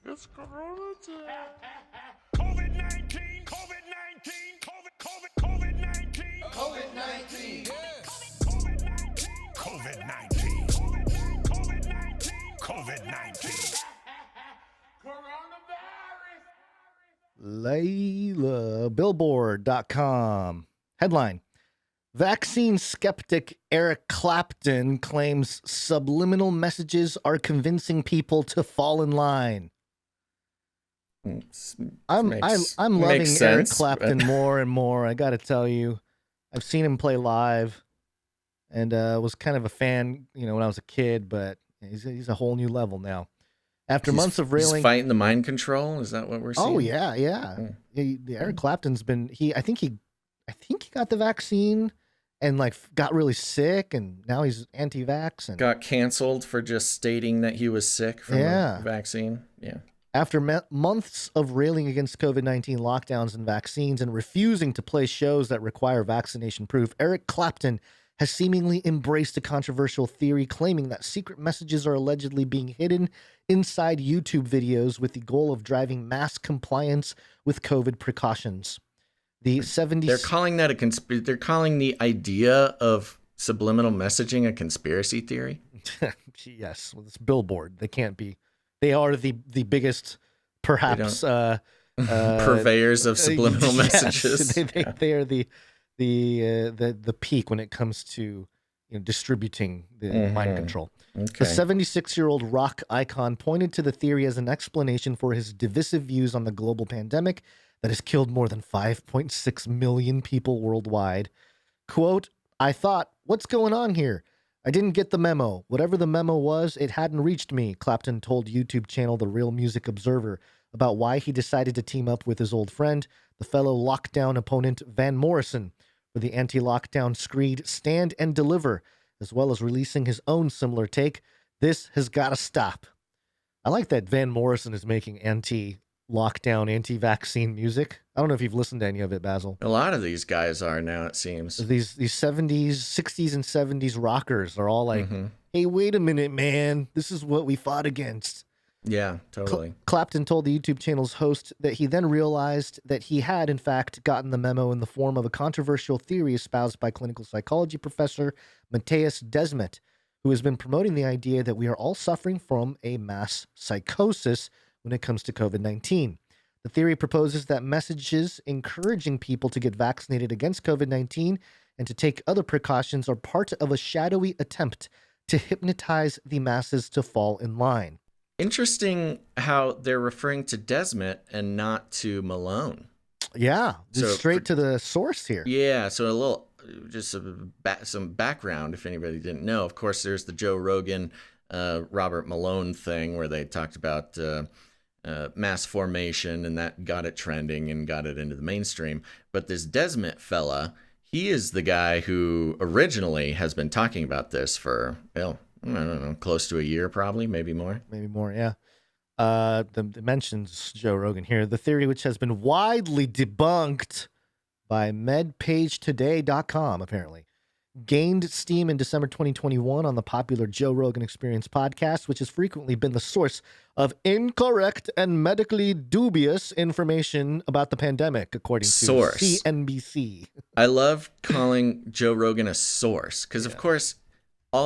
It's Corona time. COVID-19, COVID-19, COVID-19, COVID-19, COVID-19, COVID-19, COVID-19, COVID-19. Coronavirus. Layla, Billboard.com. Headline: Vaccine skeptic Eric Clapton claims subliminal messages are convincing people to fall in line. I'm loving Eric Clapton more and more. I got to tell you, I've seen him play live, and was kind of a fan, when I was a kid. But he's a whole new level now. After months of railing, he's fighting the mind control. Is that what we're seeing? Oh yeah. Eric Clapton's been I think he got the vaccine and got really sick, and now he's anti-vax and got canceled for just stating that he was sick from the vaccine. Yeah. After months of railing against COVID-19 lockdowns and vaccines and refusing to play shows that require vaccination proof, Eric Clapton has seemingly embraced a controversial theory claiming that secret messages are allegedly being hidden inside YouTube videos with the goal of driving mass compliance with COVID precautions. The 70s. They're calling that they're calling the idea of subliminal messaging a conspiracy theory. Yes, well, it's Billboard. They can't be. They are the biggest, perhaps, purveyors of subliminal messages. They are the peak when it comes to distributing the mind control. Okay. The 76-year-old rock icon pointed to the theory as an explanation for his divisive views on the global pandemic that has killed more than 5.6 million people worldwide. Quote, "I thought, what's going on here? I didn't get the memo. Whatever the memo was, it hadn't reached me," Clapton told YouTube channel The Real Music Observer about why he decided to team up with his old friend, the fellow lockdown opponent Van Morrison, for the anti-lockdown screed Stand and Deliver, as well as releasing his own similar take, This Has Gotta Stop. I like that Van Morrison is making anti-lockdown, anti-vaccine music. I don't know if you've listened to any of it, Basil. A lot of these guys are now, it seems. These 70s, 60s, and 70s rockers are all like, hey, wait a minute, man. This is what we fought against. Yeah, totally. Clapton told the YouTube channel's host that he then realized that he had, in fact, gotten the memo in the form of a controversial theory espoused by clinical psychology professor Matthias Desmet, who has been promoting the idea that we are all suffering from a mass psychosis when it comes to COVID-19. The theory proposes that messages encouraging people to get vaccinated against COVID-19 and to take other precautions are part of a shadowy attempt to hypnotize the masses to fall in line. Interesting how they're referring to Desmet and not to Malone. Yeah, just straight to the source here. Yeah, so a little, just some background if anybody didn't know. Of course, there's the Joe Rogan, Robert Malone thing where they talked about mass formation, and that got it trending and got it into the mainstream. But this Desmet fella, he is the guy who originally has been talking about this for, well, I don't know, close to a year, probably, maybe more. Maybe more, yeah. It mentions Joe Rogan here. The theory, which has been widely debunked by MedPageToday.com, apparently, gained steam in December 2021 on the popular Joe Rogan Experience podcast, which has frequently been the source of incorrect and medically dubious information about the pandemic, according to CNBC. I love calling Joe Rogan a source because, of course,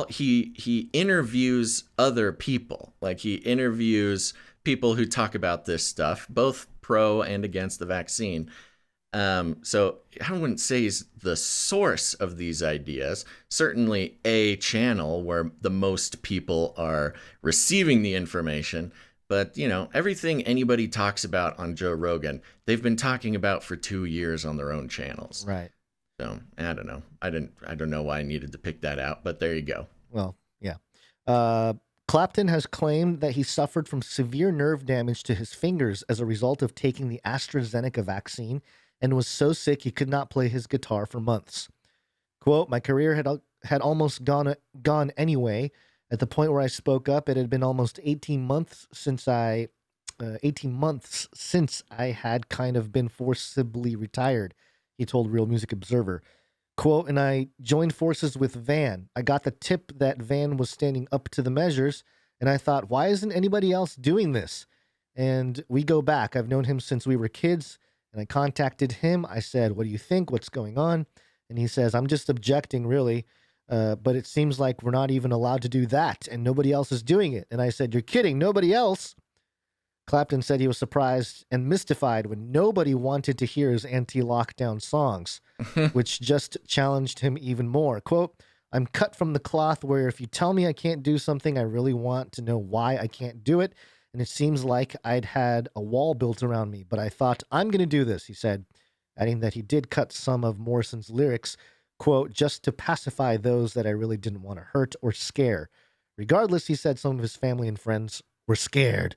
he interviews other people. Like, he interviews people who talk about this stuff, both pro and against the vaccine. So I wouldn't say he's the source of these ideas. Certainly a channel where the most people are receiving the information. But, everything anybody talks about on Joe Rogan, they've been talking about for 2 years on their own channels. Right. So I don't know. I don't know why I needed to pick that out, but there you go. Well, yeah. Clapton has claimed that he suffered from severe nerve damage to his fingers as a result of taking the AstraZeneca vaccine and was so sick he could not play his guitar for months. Quote, "My career had almost gone anyway. At the point where I spoke up, it had been almost 18 months since I had kind of been forcibly retired," he told Real Music Observer. Quote, "And I joined forces with Van. I got the tip that Van was standing up to the measures, and I thought, why isn't anybody else doing this? and we go back. I've known him since we were kids, and I contacted him. I said, what do you think? What's going on? And he says, I'm just objecting, really, but it seems like we're not even allowed to do that, and nobody else is doing it. And I said, you're kidding, nobody else? Clapton said he was surprised and mystified when nobody wanted to hear his anti-lockdown songs, which just challenged him even more. Quote, I'm cut from the cloth where if you tell me I can't do something, I really want to know why I can't do it. And it seems like I'd had a wall built around me, but I thought, I'm going to do this, he said, adding that he did cut some of Morrison's lyrics, quote, just to pacify those that I really didn't want to hurt or scare. Regardless, he said some of his family and friends were scared.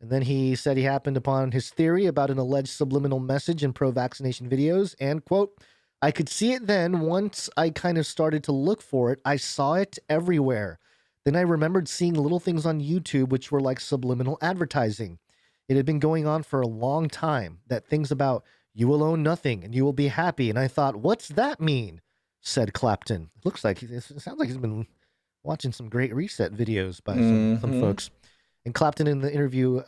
And then he said he happened upon his theory about an alleged subliminal message in pro-vaccination videos and, quote, I could see it then. Once I kind of started to look for it, I saw it everywhere. Then I remembered seeing little things on YouTube which were like subliminal advertising. It had been going on for a long time, that things about you will own nothing and you will be happy. And I thought, what's that mean? Said Clapton. It sounds like he's been watching some Great Reset videos by some folks. And Clapton in the interview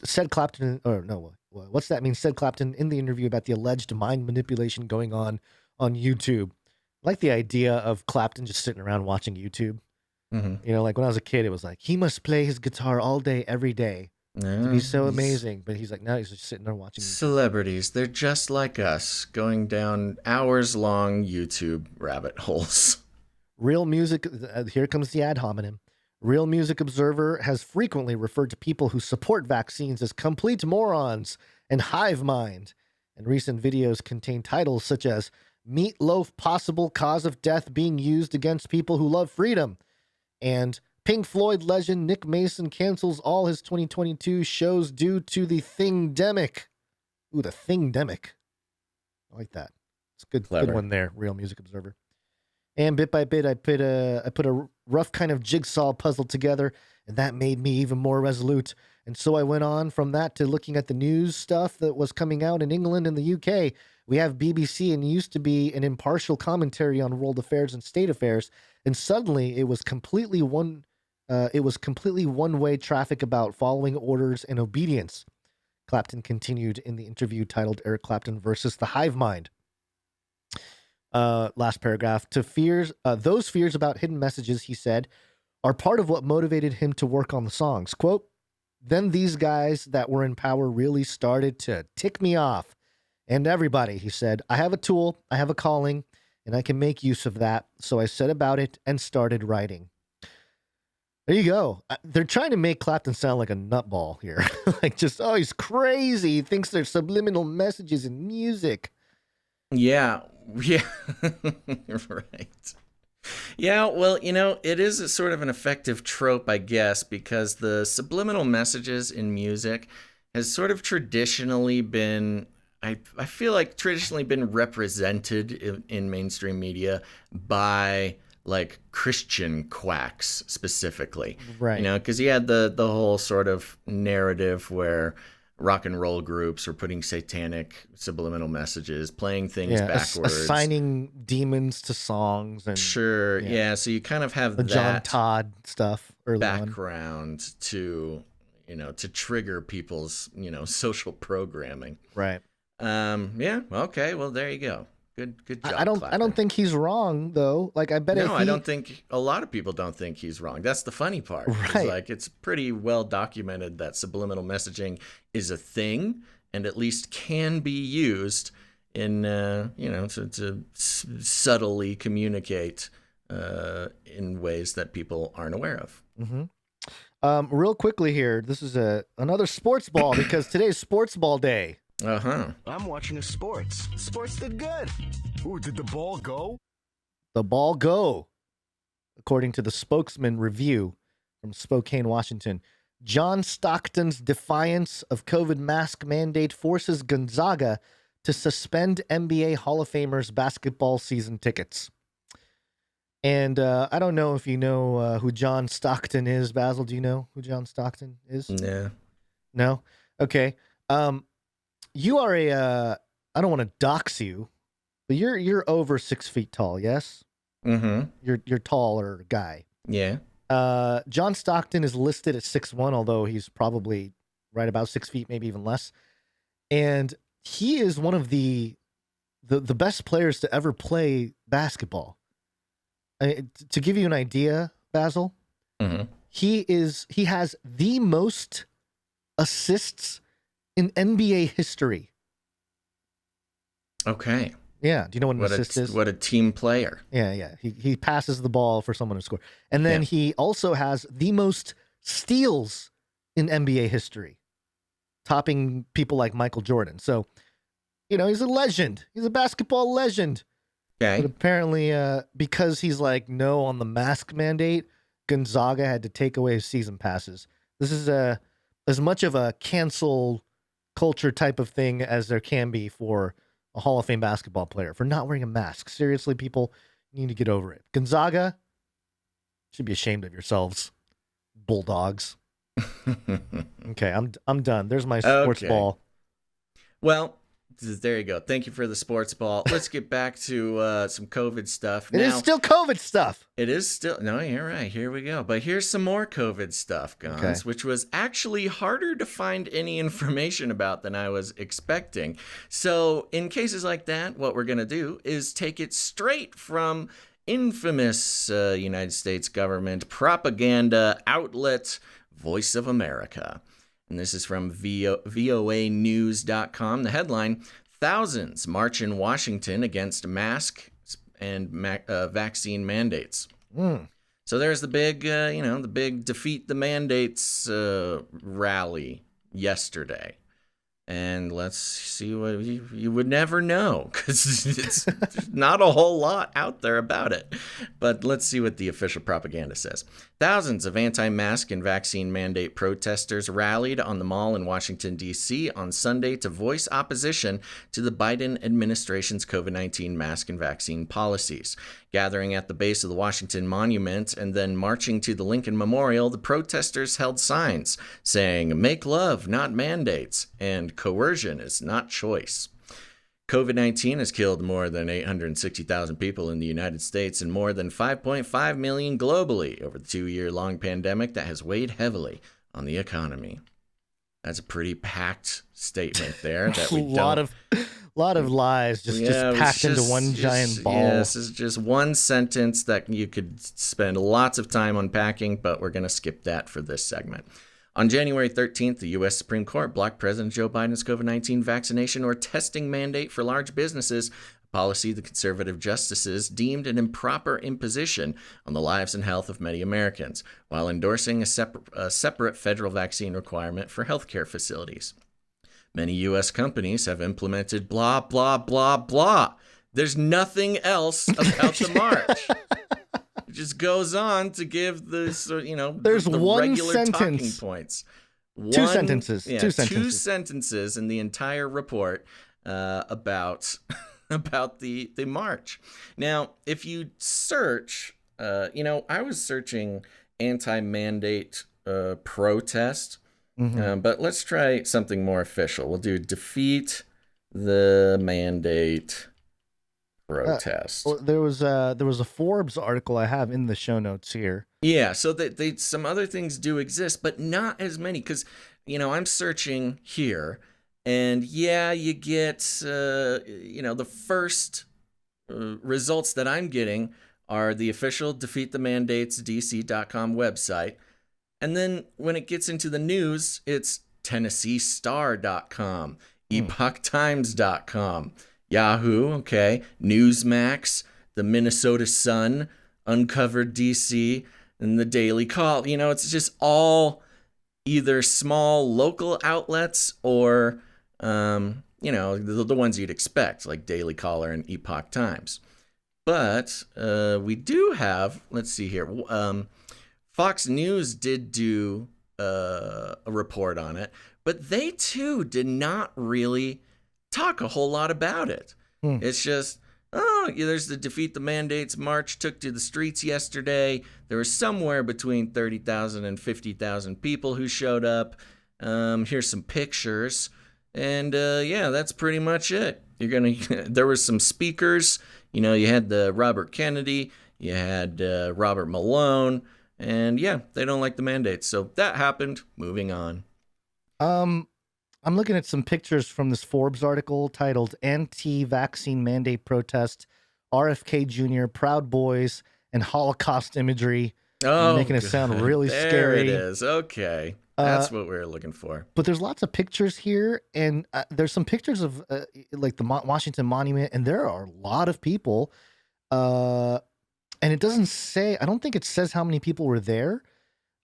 said what's that mean? Said Clapton in the interview about the alleged mind manipulation going on YouTube. I like the idea of Clapton just sitting around watching YouTube. You know, like when I was a kid, it was like, he must play his guitar all day, every day to be so amazing. But he's like, now he's just sitting there watching. Celebrities, they're just like us, going down hours-long YouTube rabbit holes. Real Music, here comes the ad hominem. Real Music Observer has frequently referred to people who support vaccines as complete morons and hive mind. And recent videos contain titles such as Meatloaf Possible Cause of Death Being Used Against People Who Love Freedom. And Pink Floyd legend Nick Mason cancels all his 2022 shows due to the Thingdemic. Ooh, the Thingdemic. I like that. It's a good one there, Real Music Observer. And bit by bit, I put a rough kind of jigsaw puzzle together, and that made me even more resolute. And so I went on from that to looking at the news stuff that was coming out in England and the UK. We have BBC, and it used to be an impartial commentary on world affairs and state affairs, and suddenly it was completely one-way traffic about following orders and obedience. Clapton continued in the interview titled Eric Clapton versus the Hive Mind. Last paragraph. Those fears about hidden messages, he said, are part of what motivated him to work on the songs. Quote, then these guys that were in power really started to tick me off. And everybody, he said, I have a tool, I have a calling, and I can make use of that. So I set about it and started writing. There you go. They're trying to make Clapton sound like a nutball here. Like just, oh, he's crazy. He thinks there's subliminal messages in music. Yeah. Right. Yeah, well, you know, it is a sort of an effective trope, I guess, because the subliminal messages in music has sort of traditionally been, I feel like traditionally been represented in mainstream media by like Christian quacks specifically. Right. You know, because he had the whole sort of narrative where rock and roll groups were putting satanic subliminal messages, playing things backwards, assigning demons to songs, and sure, yeah. So you kind of have the that John Todd stuff early background to, you know, to trigger people's, you know, social programming. Right. Yeah. Okay. Well, there you go. Good job. I don't think he's wrong though. Like I bet. No, I don't think a lot of people don't think he's wrong. That's the funny part. Right. Like it's pretty well documented that subliminal messaging is a thing and at least can be used in you know, to subtly communicate in ways that people aren't aware of. Mm-hmm. Real quickly here, this is another sports ball because today's sports ball day. I'm watching a sports. Sports did good. Ooh, did the ball go? The ball go. According to the Spokesman review from Spokane, Washington, John Stockton's defiance of COVID mask mandate forces Gonzaga to suspend NBA Hall of Famers basketball season tickets. And I don't know if you know who John Stockton is. Basil, do you know who John Stockton is? Yeah. No? Okay. You are I don't want to dox you, but you're over 6 feet tall, yes? Mm-hmm. You're taller guy. Yeah. John Stockton is listed at 6'1", although he's probably right about 6 feet, maybe even less. And he is one of the best players to ever play basketball. To give you an idea, Basil, he has the most assists in NBA history. Okay. Yeah. Do you know what an assist is? What a team player. Yeah. He passes the ball for someone to score. And then he also has the most steals in NBA history, topping people like Michael Jordan. So, he's a legend. He's a basketball legend. Okay. But apparently, because he's like no on the mask mandate, Gonzaga had to take away his season passes. This is as much of a cancel culture type of thing as there can be for a Hall of Fame basketball player for not wearing a mask. Seriously, people, you need to get over it. Gonzaga should be ashamed of yourselves, Bulldogs. Okay, I'm done. There's my sports ball. Well, there you go. Thank you for the sports ball. Let's get back to some COVID stuff. It is still COVID stuff. It is still. No, you're right. Here we go. But here's some more COVID stuff, Gonz, which was actually harder to find any information about than I was expecting. So in cases like that, what we're going to do is take it straight from infamous United States government propaganda outlet Voice of America. And this is from voanews.com. The headline, thousands march in Washington against mask and vaccine mandates. So there's the big, the big defeat the mandates rally yesterday. And let's see what you would never know, because it's not a whole lot out there about it. But let's see what the official propaganda says. Thousands of anti-mask and vaccine mandate protesters rallied on the Mall in Washington, D.C. on Sunday to voice opposition to the Biden administration's COVID-19 mask and vaccine policies. Gathering at the base of the Washington Monument and then marching to the Lincoln Memorial, the protesters held signs saying, "Make love, not mandates," and "Coercion is not choice." COVID-19 has killed more than 860,000 people in the United States and more than 5.5 million globally over the 2-year-long pandemic that has weighed heavily on the economy. That's a pretty packed statement there. That we lot of lies just packed into one giant ball. This is just one sentence that you could spend lots of time unpacking, but we're going to skip that for this segment. On January 13th, the U.S. Supreme Court blocked President Joe Biden's COVID-19 vaccination or testing mandate for large businesses, a policy the conservative justices deemed an improper imposition on the lives and health of many Americans, while endorsing a separate federal vaccine requirement for healthcare facilities. Many U.S. companies have implemented blah, blah, blah, blah. There's nothing else about the march. It just goes on to give this, there's the one regular sentence. talking points. Two sentences. Two sentences in the entire report about the march. Now, if you search, I was searching anti-mandate protest. But let's try something more official. We'll do defeat the mandate protest. There was a Forbes article I have in the show notes here. Yeah, so they some other things do exist, but not as many, because I'm searching here, and you get the first results that I'm getting are the official defeatthemandatesdc.com website. And then when it gets into the news, it's TennesseeStar.com, EpochTimes.com, Yahoo, okay, Newsmax, the Minnesota Sun, Uncovered DC, and the Daily Call. It's just all either small local outlets or, the ones you'd expect, like Daily Caller and Epoch Times. But we do have, let's see here, Fox News did do a report on it, but they too did not really talk a whole lot about it. It's just, there's the Defeat the Mandates march took to the streets yesterday. There was somewhere between 30,000 and 50,000 people who showed up. Here's some pictures. And that's pretty much it. There was some speakers. You had the Robert Kennedy, you had Robert Malone. And they don't like the mandates. So that happened. Moving on. I'm looking at some pictures from this Forbes article titled Anti-Vaccine Mandate Protest, RFK Jr., Proud Boys, and Holocaust Imagery. Oh, making it sound really there scary. It is. Okay. That's what we were looking for. But there's lots of pictures here, and there's some pictures of like the Washington Monument, and there are a lot of people. And it doesn't say, I don't think it says how many people were there.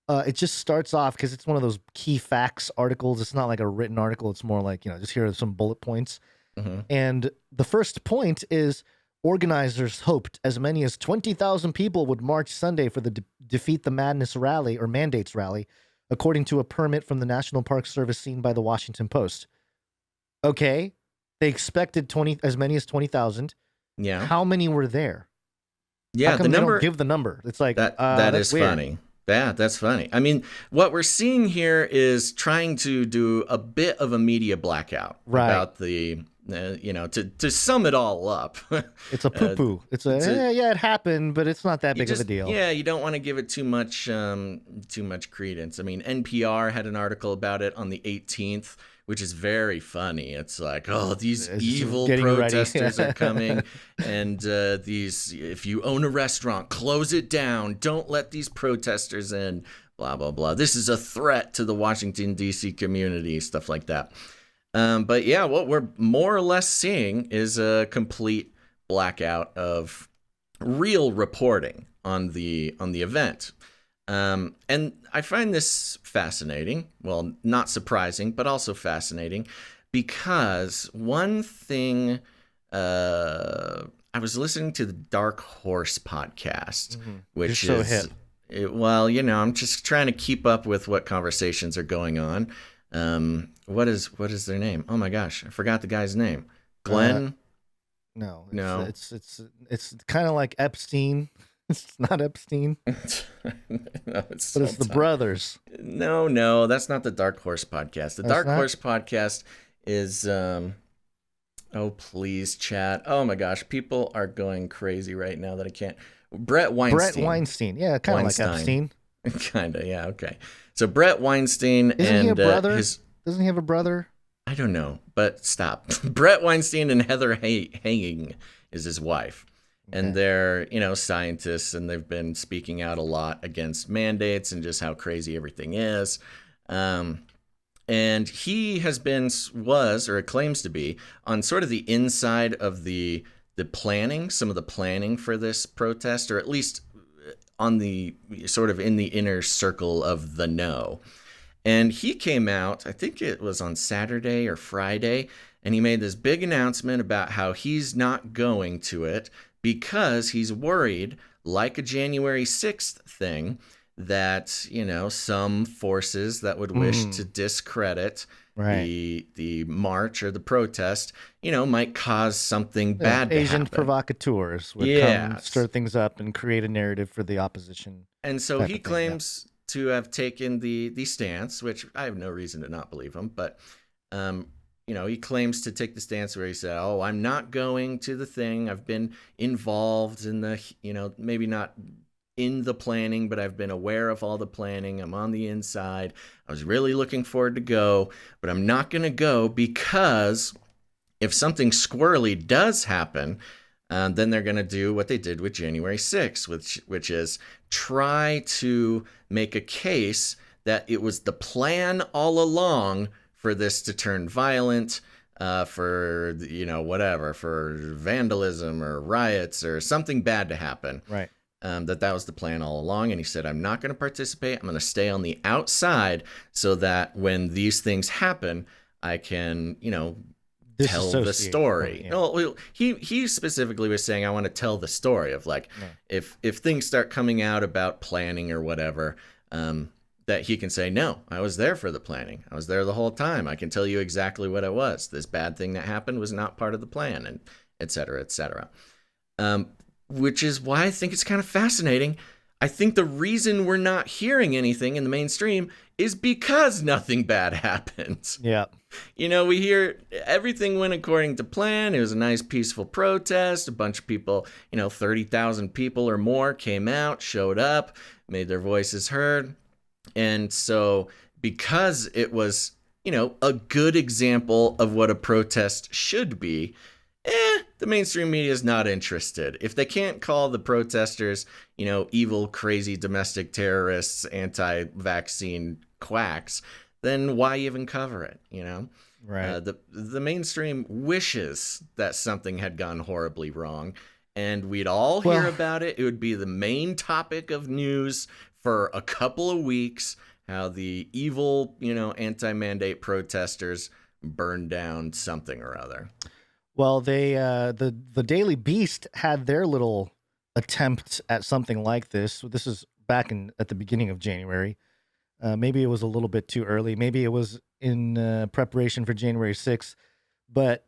It just starts off because it's one of those key facts articles. It's not like a written article. It's more like, just here are some bullet points. Mm-hmm. And the first point is organizers hoped as many as 20,000 people would march Sunday for the Defeat the Madness rally or mandates rally, according to a permit from the National Park Service seen by the Washington Post. Okay. They expected as many as 20,000. Yeah. How many were there? Yeah, How come they don't give the number? It's like that is weird. funny. Yeah, that's funny. I mean, what we're seeing here is trying to do a bit of a media blackout about the, to sum it all up. It's a poo-poo. It happened, but it's not that big of a deal. Yeah, you don't want to give it too much credence. I mean, NPR had an article about it on the 18th, which is very funny. It's like, oh, these evil protesters are coming, and if you own a restaurant, close it down. Don't let these protesters in, blah, blah, blah. This is a threat to the Washington, D.C. community, stuff like that. But yeah, what we're more or less seeing is a complete blackout of real reporting on the event. And I find this fascinating. Well, not surprising, but also fascinating, because one thing, I was listening to the Dark Horse podcast, which You're is so hip. I'm just trying to keep up with what conversations are going on. What is their name? Oh my gosh, I forgot the guy's name. Glenn? No. It's kind of like Epstein. It's not Epstein. No, it's the brothers. No, that's not the Dark Horse podcast. The Dark Horse podcast is oh please, chat. Oh my gosh, people are going crazy right now that I can't. Brett Weinstein. Yeah, kind of like Epstein. Kind of, yeah, okay. So Brett Weinstein Isn't he a brother? Doesn't he have a brother? I don't know, but stop. Brett Weinstein and Heather Hanging is his wife. Okay. And they're, scientists, and they've been speaking out a lot against mandates and just how crazy everything is. And he was, or claims to be, on sort of the inside of the planning, some of the planning for this protest, or at least on the sort of in the inner circle of the know. And he came out, I think it was on Saturday or Friday, and he made this big announcement about how he's not going to it because he's worried, like a January 6th thing, that, some forces that would wish to discredit the march or the protest, might cause something bad to Asian happen. Provocateurs would come stir things up and create a narrative for the opposition. And so he claims to have taken the stance, which I have no reason to not believe him, but he claims to take the stance where he said, oh, I'm not going to the thing. I've been involved in the, maybe not in the planning, but I've been aware of all the planning. I'm on the inside. I was really looking forward to go, but I'm not going to go because if something squirrely does happen, then they're going to do what they did with January 6th, which is try to make a case that it was the plan all along for this to turn violent, for, whatever, for vandalism or riots or something bad to happen. Right. That was the plan all along. And he said, I'm not going to participate. I'm going to stay on the outside so that when these things happen, I can, tell the story. Yeah. No, he specifically was saying, I want to tell the story of if things start coming out about planning or whatever, that he can say, no, I was there for the planning. I was there the whole time. I can tell you exactly what it was. This bad thing that happened was not part of the plan, and et cetera, et cetera. Which is why I think it's kind of fascinating. I think the reason we're not hearing anything in the mainstream is because nothing bad happened. Yeah. We hear everything went according to plan. It was a nice, peaceful protest. A bunch of people, 30,000 people or more came out, showed up, made their voices heard. And so because it was, a good example of what a protest should be, the mainstream media is not interested. If they can't call the protesters, evil, crazy domestic terrorists, anti-vaccine quacks, then why even cover it, Right. The mainstream wishes that something had gone horribly wrong, and we'd all hear about it. It would be the main topic of news for a couple of weeks, how the evil, anti-mandate protesters burned down something or other. Well, they the Daily Beast had their little attempt at something like this. This is back at the beginning of January. Maybe it was a little bit too early. Maybe it was in preparation for January 6th. But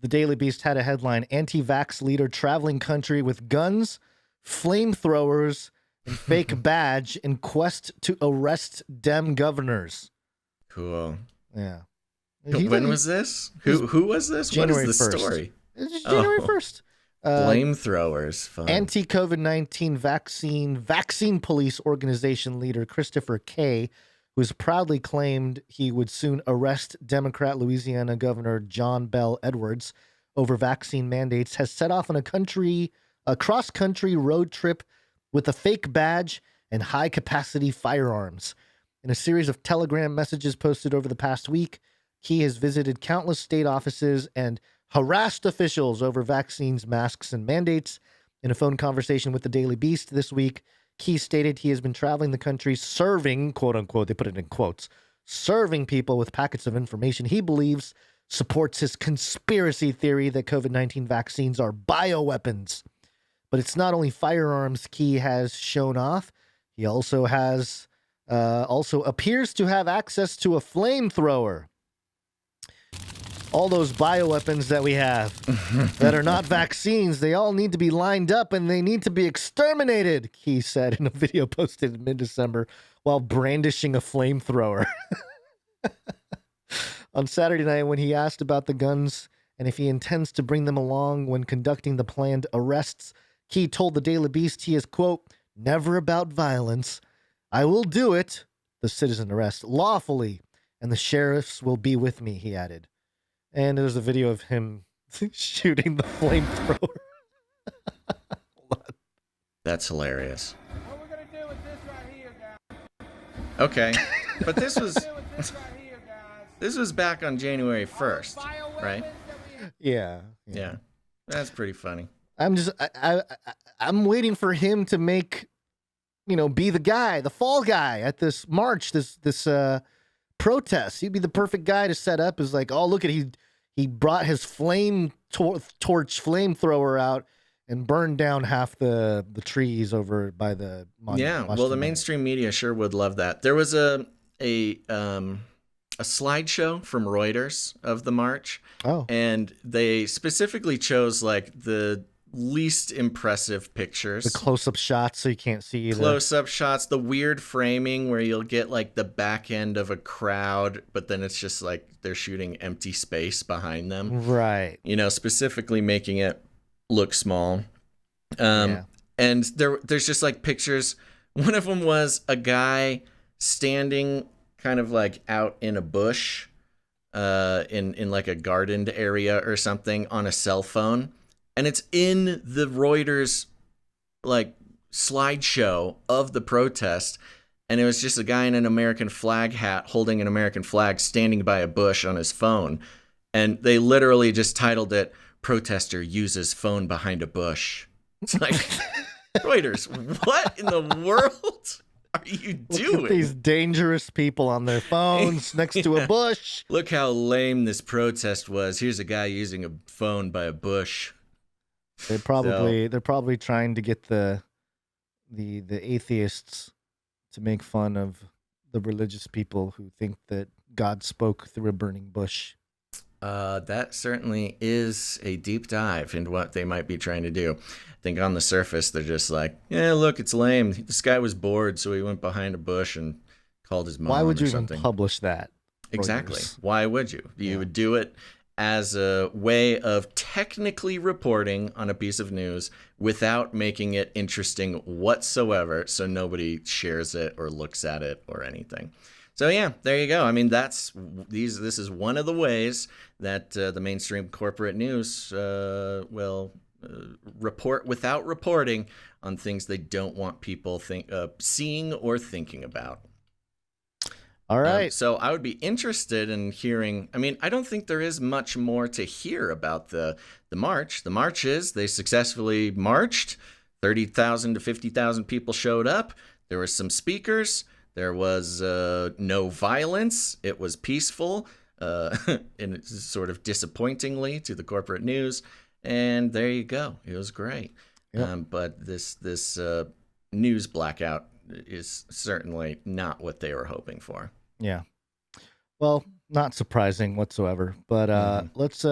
the Daily Beast had a headline: "Anti-vax leader traveling country with guns, flamethrowers, and fake badge in quest to arrest Dem governors." Cool. Yeah. When was this? Who was this? January what is the 1st. story? It's January 1st. Flamethrowers. Fun. Anti-COVID-19 vaccine police organization leader Christopher Kay, who has proudly claimed he would soon arrest Democrat Louisiana Governor John Bel Edwards over vaccine mandates, has set off on a cross-country road trip with a fake badge and high-capacity firearms. In a series of Telegram messages posted over the past week, he has visited countless state offices and harassed officials over vaccines, masks, and mandates. In a phone conversation with the Daily Beast this week, Key stated he has been traveling the country serving, quote unquote, they put it in quotes, serving people with packets of information he believes supports his conspiracy theory that COVID-19 vaccines are bioweapons. But it's not only firearms Key has shown off. He also appears to have access to a flamethrower. All those bioweapons that we have that are not vaccines, they all need to be lined up and they need to be exterminated, he said in a video posted in mid-December while brandishing a flamethrower. On Saturday night, when he asked about the guns and if he intends to bring them along when conducting the planned arrests, Key told the Daily Beast he is, quote, "never about violence. I will do it," the citizen arrest, "lawfully, and the sheriffs will be with me," he added. And there's a video of him shooting the flamethrower. That's hilarious. What we're gonna do with this right here, guys? Okay, but this was back on January 1st, right? Yeah. That's pretty funny. I'm waiting for him to make, be the guy, the fall guy at this march, this protest. He'd be the perfect guy to set up. Is like, oh, look at he brought his torch flamethrower out and burned down half the trees over by the monument. Yeah, well, the mainstream media sure would love that. There was a slideshow from Reuters of the march. Oh. And they specifically chose like the least impressive pictures. The close-up shots so you can't see close-up shots, the weird framing where you'll get like the back end of a crowd, but then it's just like they're shooting empty space behind them. Right. Specifically making it look small. And there's just like pictures. One of them was a guy standing kind of like out in a bush, in like a gardened area or something on a cell phone. And it's in the Reuters like slideshow of the protest. And it was just a guy in an American flag hat holding an American flag standing by a bush on his phone. And they literally just titled it, "Protester Uses Phone Behind a Bush." It's like, Reuters, what in the world are you doing? Look at these dangerous people on their phones next to a bush. Look how lame this protest was. Here's a guy using a phone by a bush. They're probably trying to get the atheists to make fun of the religious people who think that God spoke through a burning bush. That certainly is a deep dive into what they might be trying to do. I think on the surface, they're just like, yeah, look, it's lame. This guy was bored, so he went behind a bush and called his mom. Why would you even something. Publish that? Exactly. Why would you? You would do it as a way of technically reporting on a piece of news without making it interesting whatsoever, so nobody shares it or looks at it or anything. So yeah, there you go. I mean, this is one of the ways that the mainstream corporate news will report without reporting on things they don't want people seeing or thinking about. All right. So I would be interested in hearing. I mean, I don't think there is much more to hear about the march. The march is they successfully marched. 30,000 to 50,000 people showed up. There were some speakers. There was no violence. It was peaceful, and sort of disappointingly to the corporate news. And there you go. It was great. Yep. But this news blackout is certainly not what they were hoping for. Yeah. Well, not surprising whatsoever. But let's